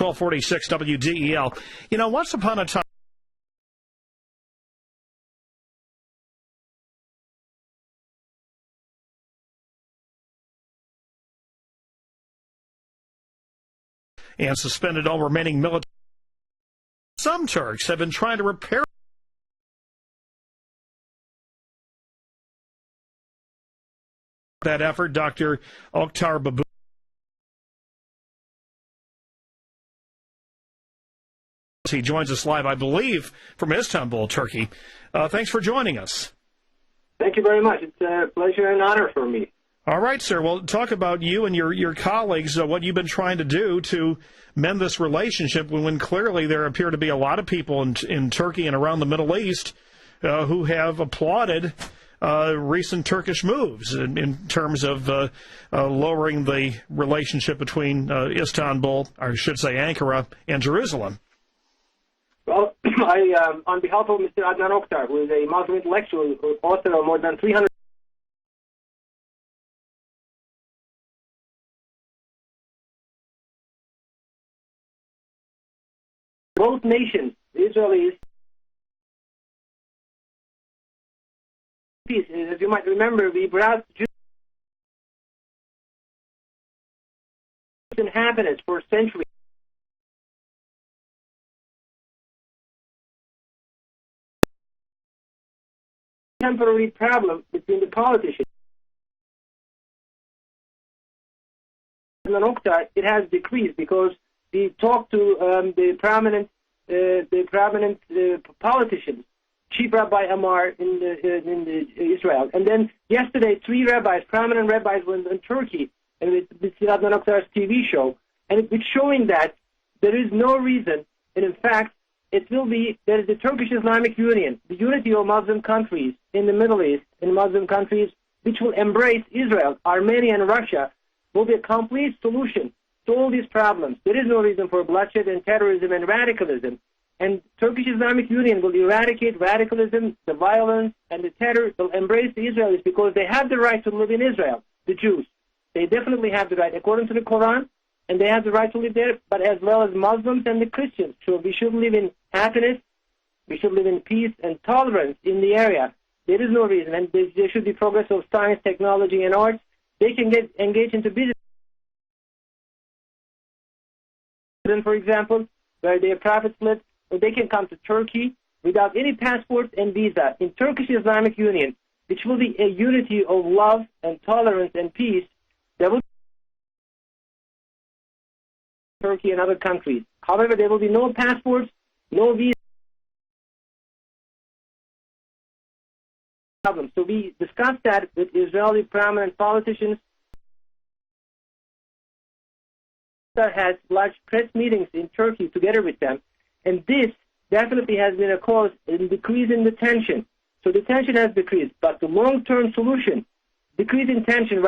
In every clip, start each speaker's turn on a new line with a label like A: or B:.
A: 1246 WDEL. You know, once upon a time, and suspended all remaining military. Some Turks have been trying to repair that effort. Dr. Oktar Babuna. He joins us live, I believe, from Istanbul, Turkey. Thanks for joining us.
B: Thank you very much. It's a pleasure and honor for me.
A: All right, sir. Well, talk about you and your colleagues, what you've been trying to do to mend this relationship when clearly there appear to be a lot of people in Turkey and around the Middle East who have applauded recent Turkish moves in terms of lowering the relationship between Istanbul, or I should say Ankara, and Jerusalem.
B: Well, on behalf of Mr. Adnan Oktar, who is a Muslim intellectual, author of more than 300 both nations, Israelis, peace. As you might remember, we brought Jews inhabitants for centuries. Temporary problem between the politicians. And Oktar, it has decreased because we talked to the prominent politicians, Chief Rabbi Amar in Israel, and then yesterday 3 rabbis, prominent rabbis, were in Turkey, and with Mr. Adnan Oktar's TV show, and it's showing that there is no reason, and in fact, there is the Turkish Islamic Union, the unity of Muslim countries in the Middle East, in Muslim countries, which will embrace Israel, Armenia, and Russia, will be a complete solution to all these problems. There is no reason for bloodshed and terrorism and radicalism. And Turkish Islamic Union will eradicate radicalism, the violence, and the terror. They'll embrace the Israelis because they have the right to live in Israel, the Jews. They definitely have the right, according to the Quran, and they have the right to live there, but as well as Muslims and the Christians. So we should live in happiness, we should live in peace and tolerance in the area. There is no reason, and there should be progress of science, technology, and arts. They can get engaged into business, for example, where their profits live, or they can come to Turkey without any passports and visa in Turkish Islamic Union, which will be a unity of love and tolerance and peace. There will be Turkey and other countries. However, there will be no passports, no visa. So we discussed that with Israeli prominent politicians. Has large press meetings in Turkey together with them, and this definitely has been a cause in decreasing the tension. So the tension has decreased, but the long-term solution, decrease in tension,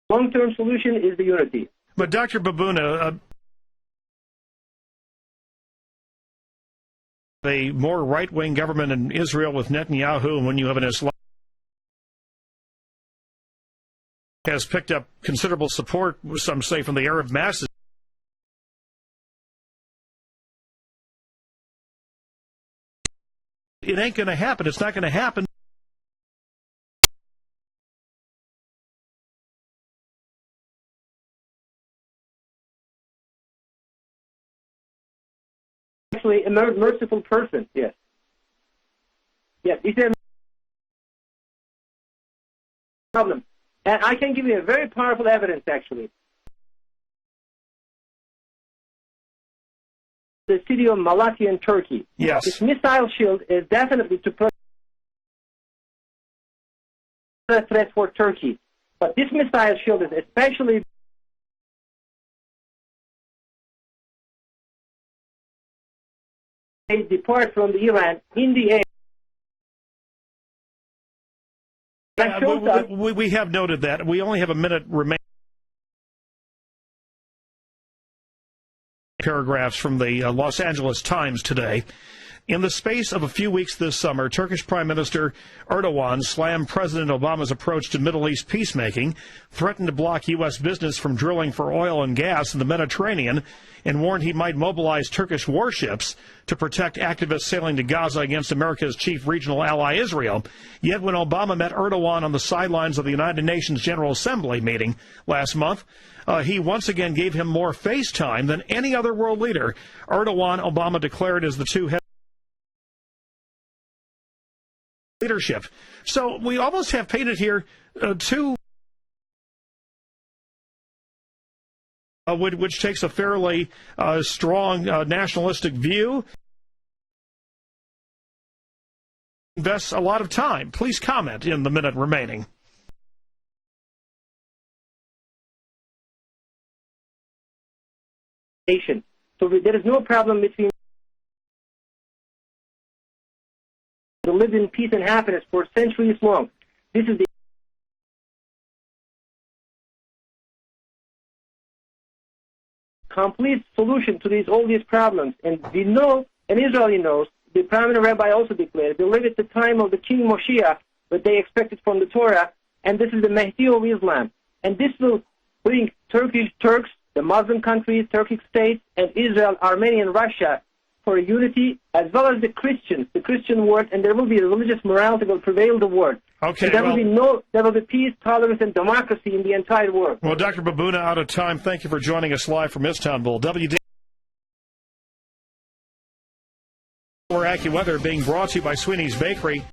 B: long-term solution is the unity.
A: But Dr. Babuna, a more right-wing government in Israel with Netanyahu, and when you have an Islam has picked up considerable support, some say, from the Arab masses. It ain't going to happen. It's not going to happen.
B: Actually, a merciful person, yes. Yes, he said problem. And I can give you a very powerful evidence, actually. The city of Malatya in Turkey.
A: Yes.
B: This missile shield is definitely to put a threat for Turkey. But this missile shield is especially they depart from the Iran in the air.
A: We have noted that. We only have a minute remaining. Paragraphs from the Los Angeles Times today. In the space of a few weeks this summer, Turkish Prime Minister Erdogan slammed President Obama's approach to Middle East peacemaking, threatened to block U.S. business from drilling for oil and gas in the Mediterranean, and warned he might mobilize Turkish warships to protect activists sailing to Gaza against America's chief regional ally, Israel. Yet when Obama met Erdogan on the sidelines of the United Nations General Assembly meeting last month, he once again gave him more face time than any other world leader. Erdogan, Obama declared as the two heads leadership. So we almost have painted here two, which takes a fairly strong nationalistic view, invests a lot of time. Please comment in the minute remaining.
B: So there is no problem between to live in peace and happiness for centuries long. This is the complete solution to all these problems. And we know, and Israel knows, the prominent rabbi also declared, they live at the time of the King Moshiach, but they expect it from the Torah, and this is the Mahdi of Islam. And this will bring Turks, the Muslim countries, Turkic states, and Israel, Armenia, and Russia for unity, as well as the Christians, the Christian world, and there will be a religious morality that will prevail the world.
A: Okay,
B: and there will be peace, tolerance, and democracy in the entire world.
A: Well, Dr. Babuna, out of time. Thank you for joining us live from Istanbul. WDEL AccuWeather being brought to you by Sweeney's Bakery.